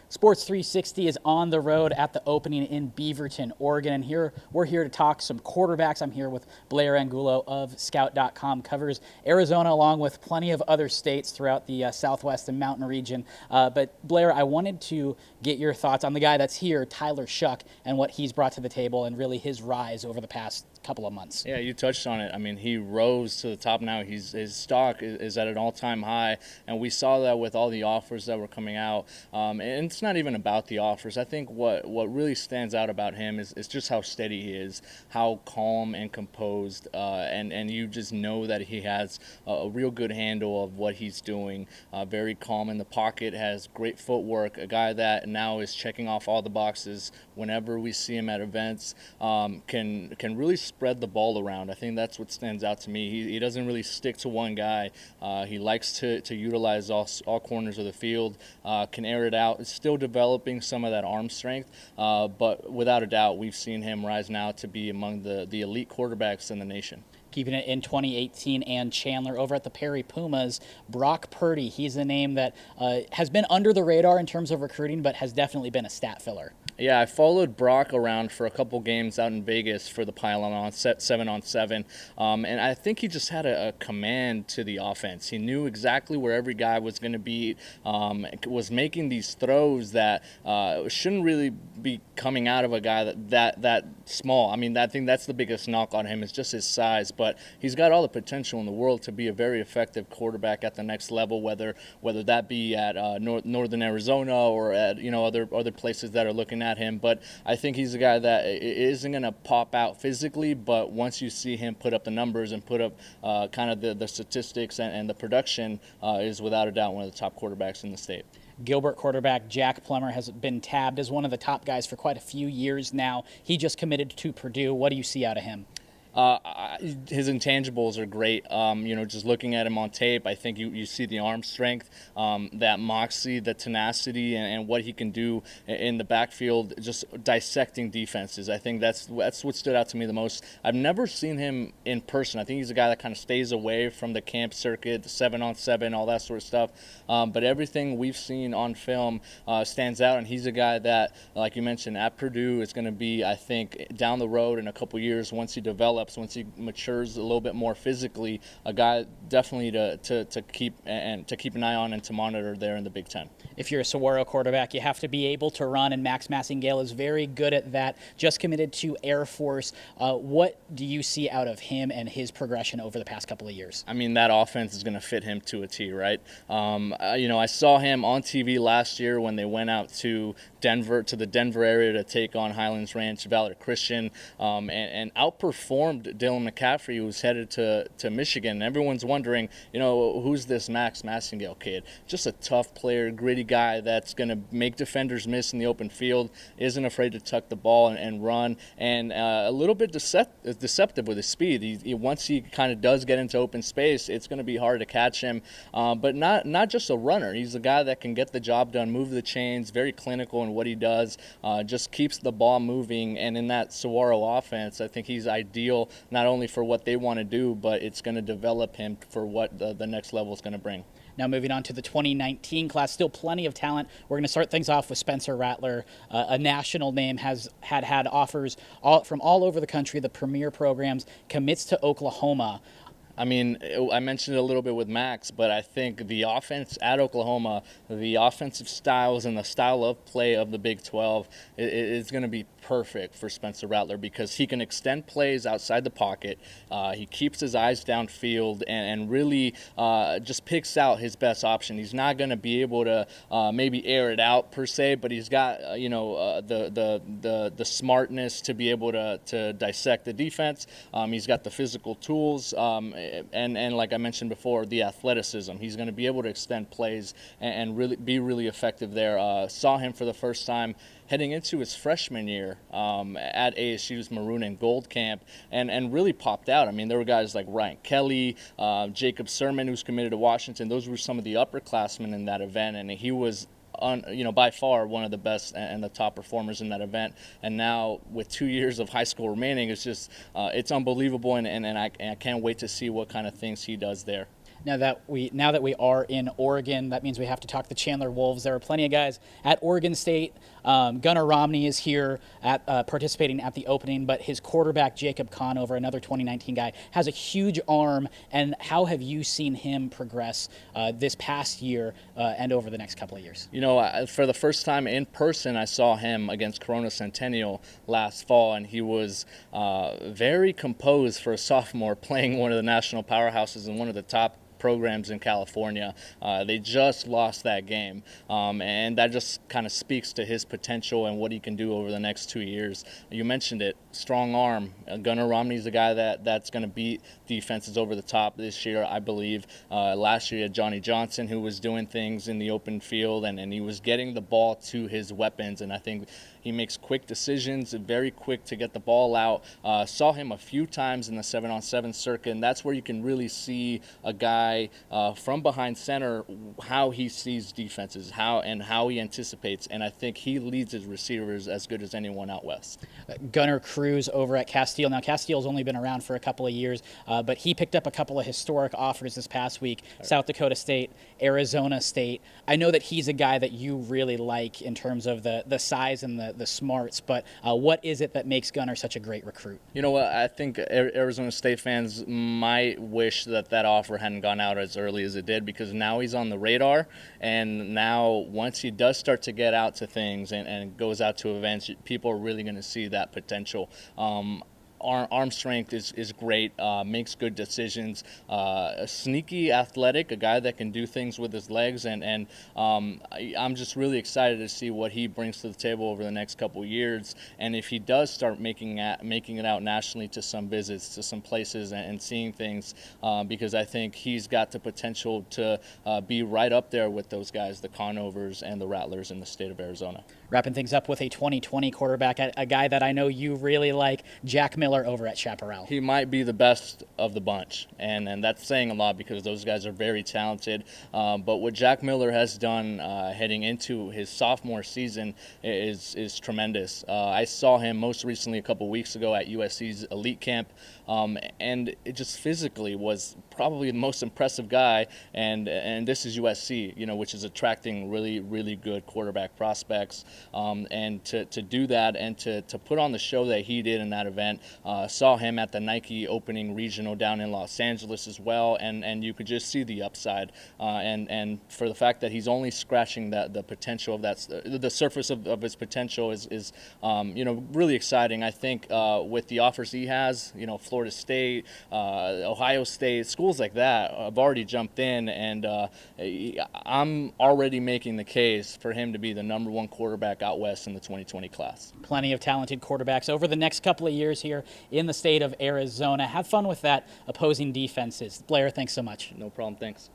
Sports 360 is on the road at the opening in Beaverton, Oregon, and we're here to talk some quarterbacks. I'm here with Blair Angulo of Scout.com, covers Arizona along with plenty of other states throughout the Southwest and Mountain region. But Blair, I wanted to get your thoughts on the guy that's here, Tyler Shuck, and what he's brought to the table and really his rise over the past couple of months. Yeah, you touched on it. I mean, he rose to the top now. His stock is at an all-time high, and we saw that with all the offers that were coming out. And it's not even about the offers. I think what really stands out about him is just how steady he is, how calm and composed, and you just know that he has a real good handle of what he's doing. Very calm in the pocket, has great footwork, a guy that now is checking off all the boxes whenever we see him at events, can really spread the ball around. I think that's what stands out to me. He doesn't really stick to one guy. He likes to utilize all corners of the field, can air it out. It's still developing some of that arm strength, but without a doubt, we've seen him rise now to be among the elite quarterbacks in the nation. Keeping it in 2018 and Chandler over at the Perry Pumas, Brock Purdy. He's a name that has been under the radar in terms of recruiting, but has definitely been a stat filler. Yeah, I followed Brock around for a couple games out in Vegas for the pylon on 7-on-7, and I think he just had a command to the offense. He knew exactly where every guy was going to be, was making these throws that shouldn't really be coming out of a guy that small. I mean, I think that's the biggest knock on him is just his size, but he's got all the potential in the world to be a very effective quarterback at the next level, whether that be at Northern Arizona or at other places that are looking at him. But I think he's a guy that isn't going to pop out physically, but once you see him put up the numbers and put up kind of the statistics and the production, is without a doubt one of the top quarterbacks in the state. Gilbert quarterback Jack Plummer has been tabbed as one of the top guys for quite a few years now. He just committed to Purdue. What do you see out of him? His intangibles are great. Just looking at him on tape, I think you see the arm strength, that moxie, the tenacity, and what he can do in the backfield, just dissecting defenses. I think that's what stood out to me the most. I've never seen him in person. I think he's a guy that kind of stays away from the camp circuit, the 7-on-7, all that sort of stuff. But everything we've seen on film stands out, and he's a guy that, like you mentioned, at Purdue is going to be, I think, down the road in a couple years once he develops. Once he matures a little bit more physically, a guy definitely to keep an eye on and to monitor there in the Big Ten. If you're a Saguaro quarterback, you have to be able to run, and Max Massingale is very good at that. Just committed to Air Force. What do you see out of him and his progression over the past couple of years? I mean, that offense is going to fit him to a T, right? I saw him on TV last year when they went out to the Denver area to take on Highlands Ranch Valor Christian, and outperformed Dylan McCaffrey, who's headed to Michigan. And everyone's wondering, who's this Max Massingale kid? Just a tough player, gritty guy that's going to make defenders miss in the open field, isn't afraid to tuck the ball and run, and a little bit deceptive with his speed. Once he kind of does get into open space, it's going to be hard to catch him, but not just a runner. He's a guy that can get the job done, move the chains, very clinical in what he does, just keeps the ball moving, and in that Saguaro offense, I think he's ideal not only for what they want to do, but it's going to develop him for what the next level is going to bring. Now moving on to the 2019 class, still plenty of talent. We're going to start things off with Spencer Rattler, a national name, has had offers from all over the country, the premier programs, commits to Oklahoma. I mean, I mentioned it a little bit with Max, but I think the offense at Oklahoma, the offensive styles and the style of play of the Big 12 is going to be perfect for Spencer Rattler because he can extend plays outside the pocket. He keeps his eyes downfield and really just picks out his best option. He's not going to be able to maybe air it out per se, but he's got the smartness to be able to dissect the defense. He's got the physical tools. And like I mentioned before, the athleticism. He's going to be able to extend plays and really be really effective there. Saw him for the first time heading into his freshman year at ASU's Maroon and Gold camp and really popped out. I mean, there were guys like Ryan Kelly, Jacob Sermon, who's committed to Washington. Those were some of the upperclassmen in that event, and he was by far one of the best and the top performers in that event. And now with 2 years of high school remaining, it's just it's unbelievable, and I can't wait to see what kind of things he does there. Now that we are in Oregon, that means we have to talk the Chandler Wolves. There are plenty of guys at Oregon State. Gunnar Romney is here at participating at the opening, but his quarterback Jacob Conover, another 2019 guy, has a huge arm. And how have you seen him progress this past year and over the next couple of years? You know, for the first time in person, I saw him against Corona Centennial last fall, and he was very composed for a sophomore, playing one of the national powerhouses and one of the top programs in California. They just lost that game, and that just kind of speaks to his potential and what he can do over the next 2 years. You mentioned it, strong arm. Gunnar Romney's the guy that's going to beat defenses over the top this year, I believe. Last year, you had Johnny Johnson, who was doing things in the open field, and he was getting the ball to his weapons, and I think he makes quick decisions, very quick to get the ball out. Saw him a few times in the 7-on-7 circuit, and that's where you can really see a guy from behind center, how he sees defenses, how he anticipates, and I think he leads his receivers as good as anyone out west. Gunnar Cruz over at Castile. Now, Castile's only been around for a couple of years, but he picked up a couple of historic offers this past week, South Dakota State, Arizona State. I know that he's a guy that you really like in terms of the size and the smarts, but what is it that makes Gunnar such a great recruit? You know what, I think Arizona State fans might wish that offer hadn't gone out as early as it did, because now he's on the radar, and now once he does start to get out to things and goes out to events, people are really going to see that potential. Arm strength is great, makes good decisions, sneaky athletic, a guy that can do things with his legs, and I'm just really excited to see what he brings to the table over the next couple of years, and if he does start making it out nationally to some visits, to some places, and seeing things, because I think he's got the potential to be right up there with those guys, the Conovers and the Rattlers in the state of Arizona. Wrapping things up with a 2020 quarterback, a guy that I know you really like, Jack Miller over at Chaparral. He might be the best of the bunch, and that's saying a lot because those guys are very talented. But what Jack Miller has done heading into his sophomore season is tremendous. I saw him most recently a couple weeks ago at USC's elite camp, and it just physically was probably the most impressive guy. And this is USC, which is attracting really, really good quarterback prospects. And to do that and to put on the show that he did in that event, saw him at the Nike opening regional down in Los Angeles as well, and you could just see the upside, and for the fact that he's only scratching the potential of the surface of his potential is really exciting. I think with the offers he has, Florida State, Ohio State, schools like that have already jumped in, and I'm already making the case for him to be the #1 quarterback out west in the 2020 class. Plenty of talented quarterbacks over the next couple of years here in the state of Arizona. Have fun with that opposing defenses. Blair, thanks so much. No problem. Thanks.